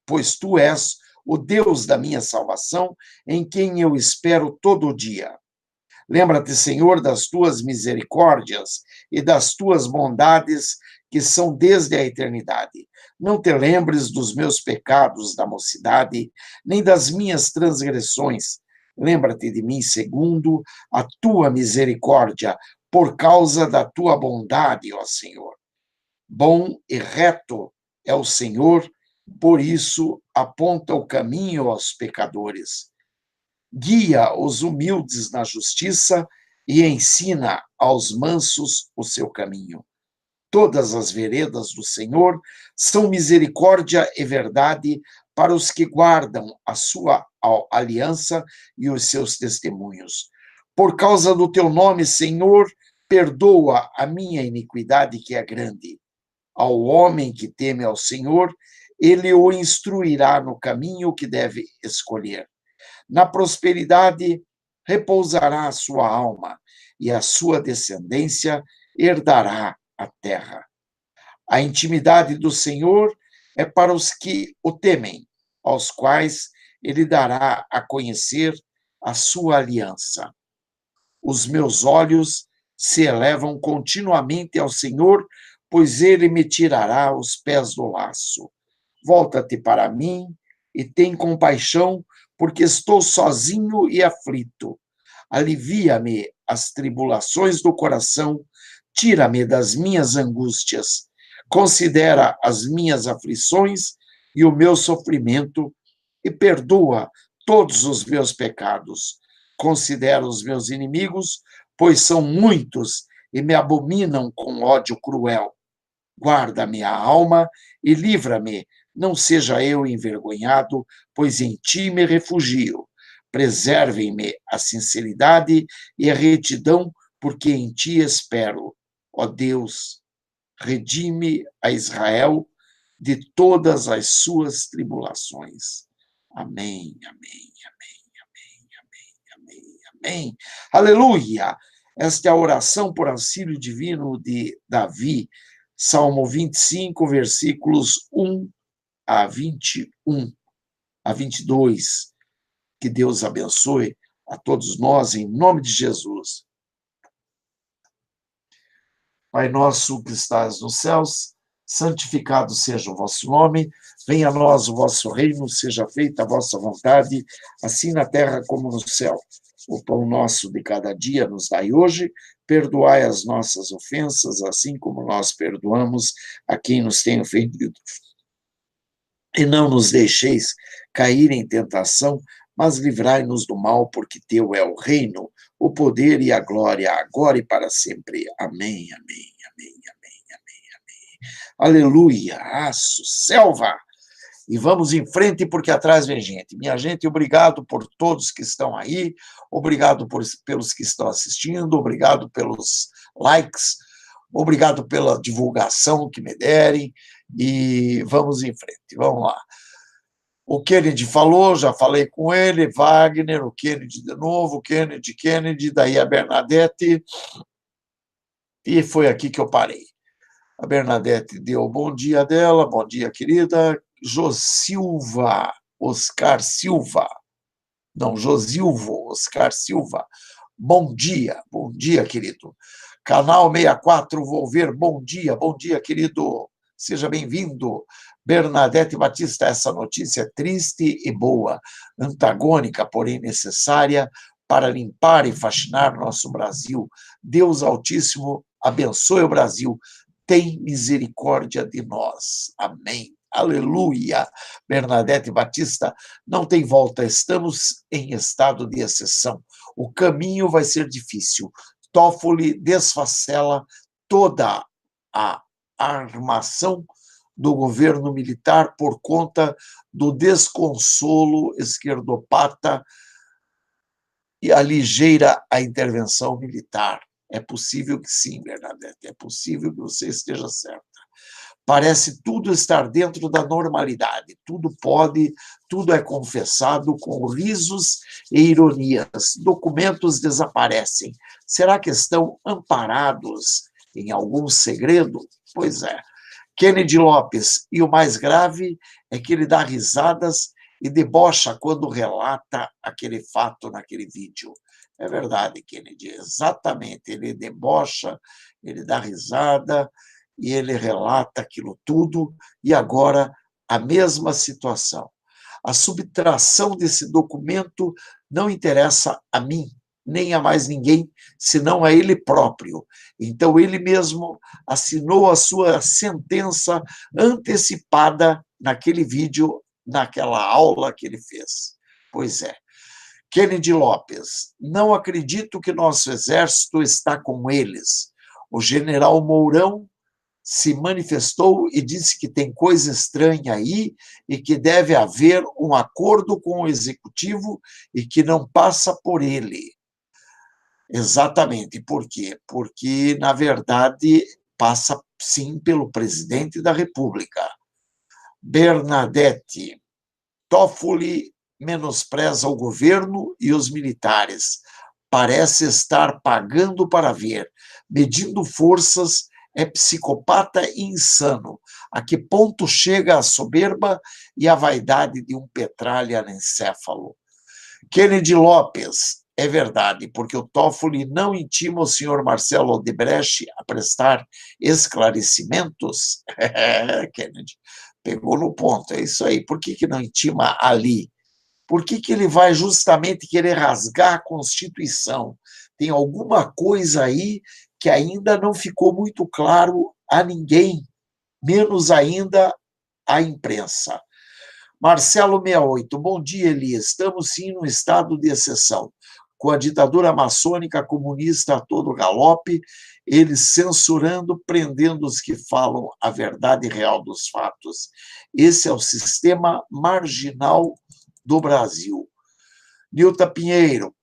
pois tu és o Deus da minha salvação, em quem eu espero todo dia. Lembra-te, Senhor, das tuas misericórdias e das tuas bondades, que são desde a eternidade. Não te lembres dos meus pecados da mocidade, nem das minhas transgressões. Lembra-te de mim segundo a tua misericórdia, por causa da tua bondade, ó Senhor. Bom e reto é o Senhor, por isso aponta o caminho aos pecadores. Guia os humildes na justiça e ensina aos mansos o seu caminho. Todas as veredas do Senhor são misericórdia e verdade para os que guardam a sua aliança e os seus testemunhos. Por causa do teu nome, Senhor, perdoa a minha iniquidade, que é grande. Ao homem que teme ao Senhor, ele o instruirá no caminho que deve escolher. Na prosperidade repousará a sua alma, e a sua descendência herdará a terra. A intimidade do Senhor é para os que o temem, aos quais ele dará a conhecer a sua aliança. Os meus olhos se elevam continuamente ao Senhor, pois ele me tirará os pés do laço. Volta-te para mim e tem compaixão, porque estou sozinho e aflito. Alivia-me as tribulações do coração, tira-me das minhas angústias. Considera as minhas aflições e o meu sofrimento e perdoa todos os meus pecados. Considera os meus inimigos, pois são muitos e me abominam com ódio cruel. Guarda minha alma e livra-me, não seja eu envergonhado, pois em ti me refugio. Preservem-me a sinceridade e a retidão, porque em ti espero. Ó Deus, redime a Israel de todas as suas tribulações. Amém, amém, amém, amém, amém, amém. Aleluia! Esta é a oração por auxílio divino de Davi, Salmo 25, versículos 1 a 21, a 22. Que Deus abençoe a todos nós, em nome de Jesus. Pai nosso que estás nos céus, santificado seja o vosso nome, venha a nós o vosso reino, seja feita a vossa vontade, assim na terra como no céu. O pão nosso de cada dia nos dai hoje, perdoai as nossas ofensas, assim como nós perdoamos a quem nos tem ofendido. E não nos deixeis cair em tentação, mas livrai-nos do mal, porque teu é o reino, o poder e a glória, agora e para sempre. Amém, amém, amém, amém, amém, amém. Aleluia, aço, selva. E vamos em frente, porque atrás vem gente. Minha gente, obrigado por todos que estão aí, obrigado pelos que estão assistindo, obrigado pelos likes, obrigado pela divulgação que me derem, e vamos em frente, vamos lá. O Kennedy falou, já falei com ele, Wagner, o Kennedy de novo, o Kennedy, daí a Bernadette, e foi aqui que eu parei. A Bernadette deu o bom dia dela, bom dia, querida. Josilva, Oscar Silva, não, Josilvo, Oscar Silva, bom dia, querido. Canal 64, vou ver, bom dia, querido, seja bem-vindo. Bernadette Batista, essa notícia é triste e boa, antagônica, porém necessária para limpar e faxinar nosso Brasil. Deus Altíssimo abençoe o Brasil, tem misericórdia de nós. Amém. Aleluia. Bernadette Batista, não tem volta, estamos em estado de exceção. O caminho vai ser difícil. Toffoli desfacela toda a armação do governo militar por conta do desconsolo esquerdopata e aligeira a intervenção militar. É possível que sim, Bernadette, é possível que você esteja certa. Parece tudo estar dentro da normalidade, tudo pode, tudo é confessado com risos e ironias. Documentos desaparecem. Será que estão amparados em algum segredo? Pois é. Kennedy Lopes, e o mais grave é que ele dá risadas e debocha quando relata aquele fato naquele vídeo. É verdade, Kennedy, exatamente. Ele debocha, ele dá risada e ele relata aquilo tudo, e agora a mesma situação. A subtração desse documento não interessa a mim, nem a mais ninguém, senão a ele próprio. Então, ele mesmo assinou a sua sentença antecipada naquele vídeo, naquela aula que ele fez. Pois é. Kennedy Lopes, não acredito que nosso exército está com eles. O general Mourão se manifestou e disse que tem coisa estranha aí e que deve haver um acordo com o executivo e que não passa por ele. Exatamente. Por quê? Porque, na verdade, passa sim pelo presidente da República. Bernadette, Toffoli menospreza o governo e os militares. Parece estar pagando para ver, medindo forças, é psicopata e insano. A que ponto chega a soberba e a vaidade de um petralha encéfalo? Kennedy Lopes, é verdade, porque o Toffoli não intima o senhor Marcelo Odebrecht a prestar esclarecimentos? Kennedy, pegou no ponto, é isso aí. Por que não intima ali? Por que ele vai justamente querer rasgar a Constituição? Tem alguma coisa aí que ainda não ficou muito claro a ninguém, menos ainda à imprensa. Marcelo 68, bom dia, Elias. Estamos sim num estado de exceção. Com a ditadura maçônica comunista a todo galope, eles censurando, prendendo os que falam a verdade real dos fatos. Esse é o sistema marginal do Brasil. Nilton Pinheiro,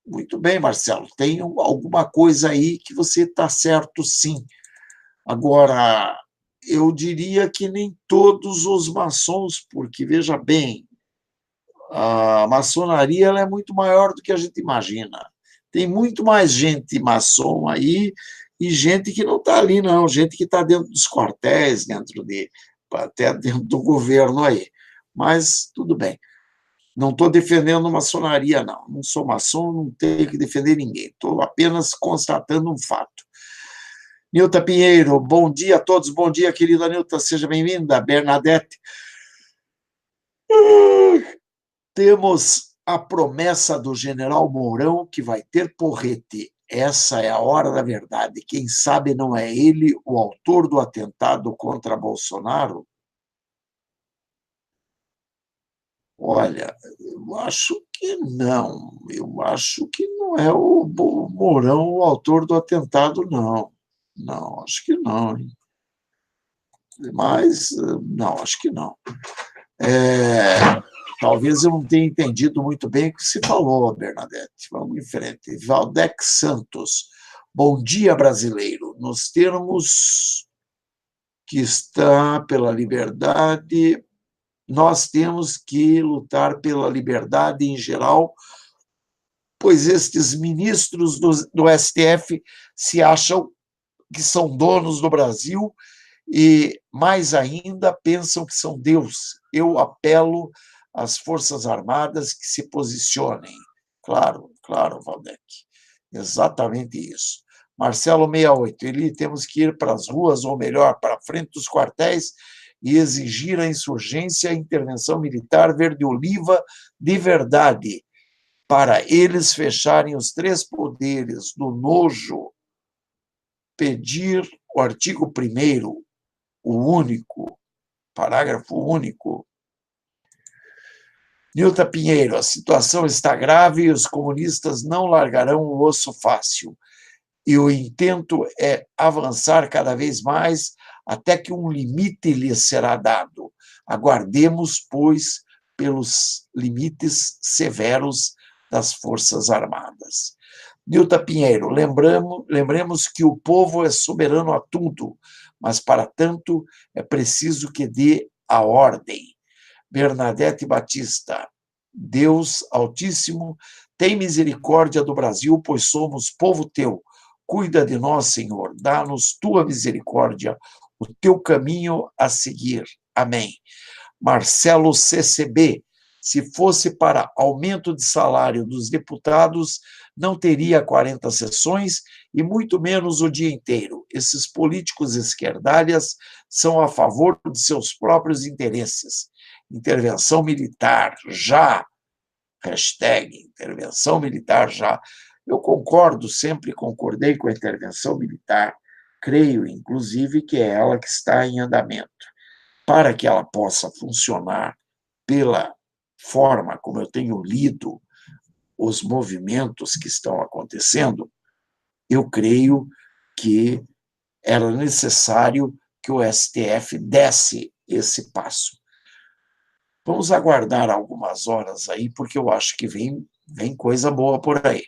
muito bem, Marcelo, tem alguma coisa aí que você está certo, sim. Agora, eu diria que nem todos os maçons, porque, veja bem, a maçonaria ela é muito maior do que a gente imagina. Tem muito mais gente maçom aí e gente que não está ali, não, gente que está dentro dos quartéis, até dentro do governo aí. Mas tudo bem. Não estou defendendo maçonaria, não. Não sou maçom, não tenho que defender ninguém. Estou apenas constatando um fato. Nilton Pinheiro, bom dia a todos. Bom dia, querida Nilton, seja bem-vinda. Bernadette. Temos a promessa do general Mourão que vai ter porrete. Essa é a hora da verdade. Quem sabe não é ele o autor do atentado contra Bolsonaro? Olha, eu acho que não. Eu acho que não é o Mourão o autor do atentado, não. Não, acho que não. Hein? Mas, não, acho que não. Talvez eu não tenha entendido muito bem o que se falou, Bernadette. Vamos em frente. Valdex Santos. Bom dia, brasileiro. Nos termos que está pela liberdade, nós temos que lutar pela liberdade em geral, pois estes ministros do STF se acham que são donos do Brasil e, mais ainda, pensam que são Deus. Eu apelo às Forças Armadas que se posicionem. Claro, claro, Valdec. Exatamente isso. Marcelo 68, ele temos que ir para as ruas, ou melhor, para a frente dos quartéis, e exigir a insurgência, a intervenção militar verde-oliva de verdade, para eles fecharem os três poderes do nojo, pedir o artigo 1º, o único, parágrafo único. Nilton Pinheiro, a situação está grave e os comunistas não largarão o osso fácil. E o intento é avançar cada vez mais até que um limite lhes será dado. Aguardemos, pois, pelos limites severos das Forças Armadas. Nilton Pinheiro, lembremos que o povo é soberano a tudo, mas, para tanto, é preciso que dê a ordem. Bernadette Batista, Deus Altíssimo, tem misericórdia do Brasil, pois somos povo teu. Cuida de nós, Senhor, dá-nos tua misericórdia, o teu caminho a seguir. Amém. Marcelo CCB, se fosse para aumento de salário dos deputados, não teria 40 sessões e muito menos o dia inteiro. Esses políticos esquerdalhas são a favor de seus próprios interesses. Intervenção militar, já. Hashtag intervenção militar, já. Eu concordo, sempre concordei com a intervenção militar. Creio, inclusive, que é ela que está em andamento. Para que ela possa funcionar pela forma como eu tenho lido os movimentos que estão acontecendo, eu creio que era necessário que o STF desse esse passo. Vamos aguardar algumas horas aí, porque eu acho que vem coisa boa por aí.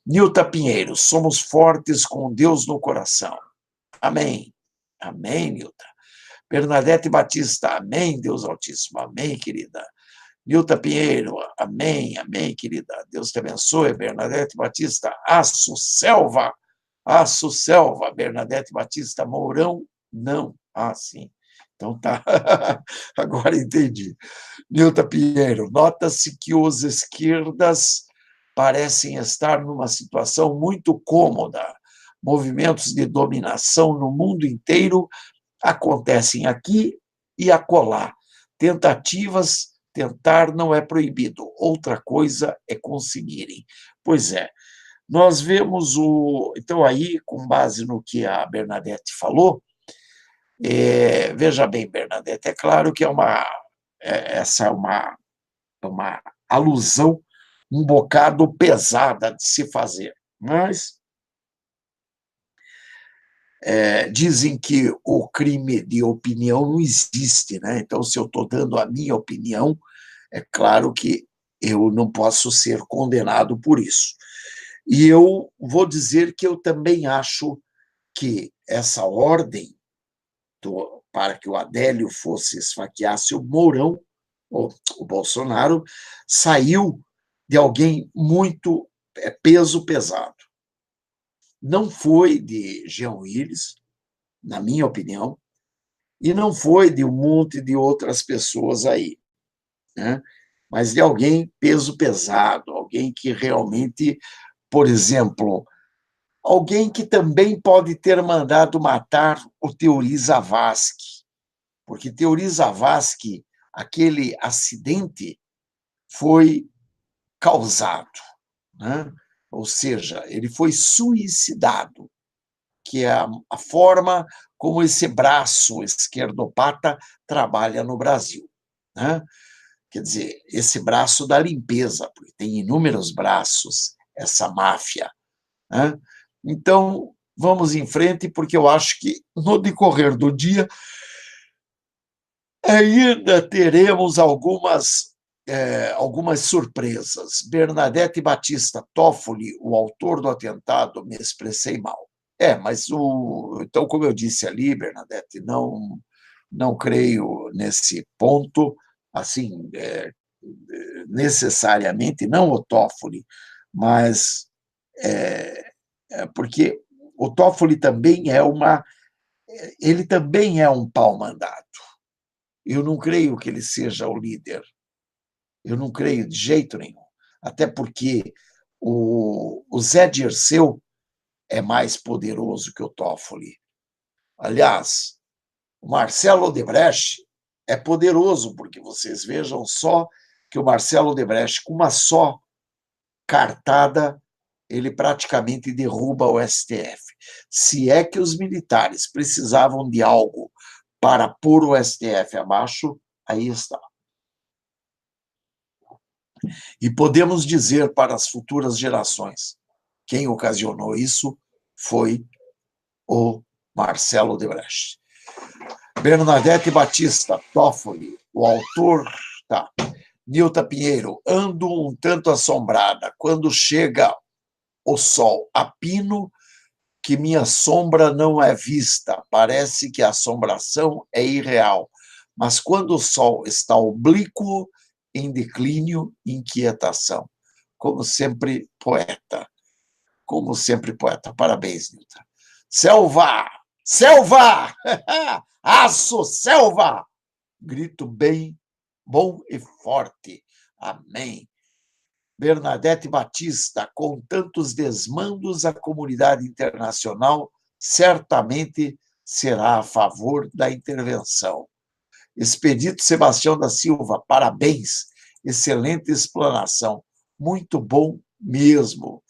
Nilton Pinheiro, somos fortes com Deus no coração. Amém. Amém, Nilton. Bernadette Batista, amém, Deus Altíssimo. Amém, querida. Nilton Pinheiro, amém, amém, querida. Deus te abençoe. Bernadette Batista, Aço Selva. Aço Selva. Bernadette Batista, Mourão, não. Ah, sim. Então tá. Agora entendi. Nilton Pinheiro, nota-se que os esquerdas parecem estar numa situação muito cômoda. Movimentos de dominação no mundo inteiro acontecem aqui e acolá. Tentar não é proibido, outra coisa é conseguirem. Pois é, nós vemos o... Então, aí, com base no que a Bernadette falou, veja bem, Bernadette, é claro que essa é uma alusão um bocado pesada de se fazer, mas dizem que o crime de opinião não existe, né? Então, se eu estou dando a minha opinião, é claro que eu não posso ser condenado por isso. E eu vou dizer que eu também acho que essa ordem para que o Adélio fosse esfaqueasse o Mourão, o Bolsonaro, saiu de alguém muito peso pesado. Não foi de Jean Willis, na minha opinião, e não foi de um monte de outras pessoas aí, né? Mas de alguém peso pesado, alguém que realmente, por exemplo, alguém que também pode ter mandado matar o Teori Zavascki, porque Teori Zavascki, aquele acidente foi causado, né? Ou seja, ele foi suicidado, que é a forma como esse braço esquerdopata trabalha no Brasil, né? Quer dizer, esse braço da limpeza, porque tem inúmeros braços, essa máfia, né? Então, vamos em frente, porque eu acho que no decorrer do dia ainda teremos algumas surpresas. Bernadette Batista Toffoli, o autor do atentado, me expressei mal. Mas então, como eu disse ali, Bernadette, não creio nesse ponto, assim, necessariamente, não o Toffoli, mas porque o Toffoli também ele também é um pau-mandado. Eu não creio que ele seja o líder. Eu não creio de jeito nenhum. Até porque o Zé Dirceu é mais poderoso que o Toffoli. Aliás, o Marcelo Odebrecht é poderoso, porque vocês vejam só que o Marcelo Odebrecht, com uma só cartada, ele praticamente derruba o STF. Se é que os militares precisavam de algo para pôr o STF abaixo, aí está. E podemos dizer para as futuras gerações, quem ocasionou isso foi o Marcelo Odebrecht. Bernadette Batista, Toffoli, o autor, tá. Nilta Pinheiro, ando um tanto assombrada. Quando chega o sol a pino, que minha sombra não é vista. Parece que a assombração é irreal. Mas quando o sol está oblíquo, em declínio, inquietação. Como sempre, poeta. Como sempre, poeta. Parabéns, Nilta. Selva! Selva! Aço, selva! Grito bem, bom e forte. Amém. Bernadette Batista, com tantos desmandos, a comunidade internacional certamente será a favor da intervenção. Expedito Sebastião da Silva, parabéns, excelente explanação, muito bom mesmo.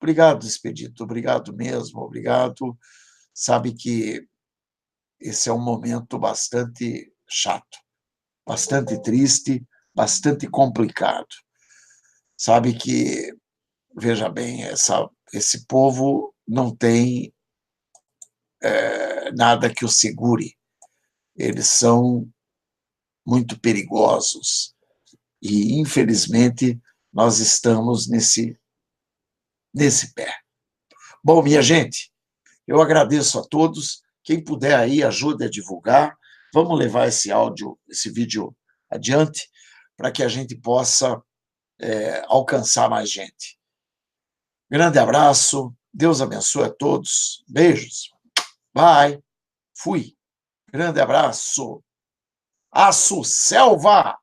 Obrigado, Expedito, obrigado mesmo, obrigado. Sabe que esse é um momento bastante chato, bastante triste, bastante complicado. Sabe que, veja bem, esse povo não tem nada que o segure. Eles são muito perigosos. E, infelizmente, nós estamos nesse pé. Bom, minha gente, eu agradeço a todos. Quem puder aí, ajude a divulgar. Vamos levar esse áudio, esse vídeo adiante, para que a gente possa alcançar mais gente. Grande abraço, Deus abençoe a todos. Beijos. Bye. Fui. Grande abraço. Aço Selva!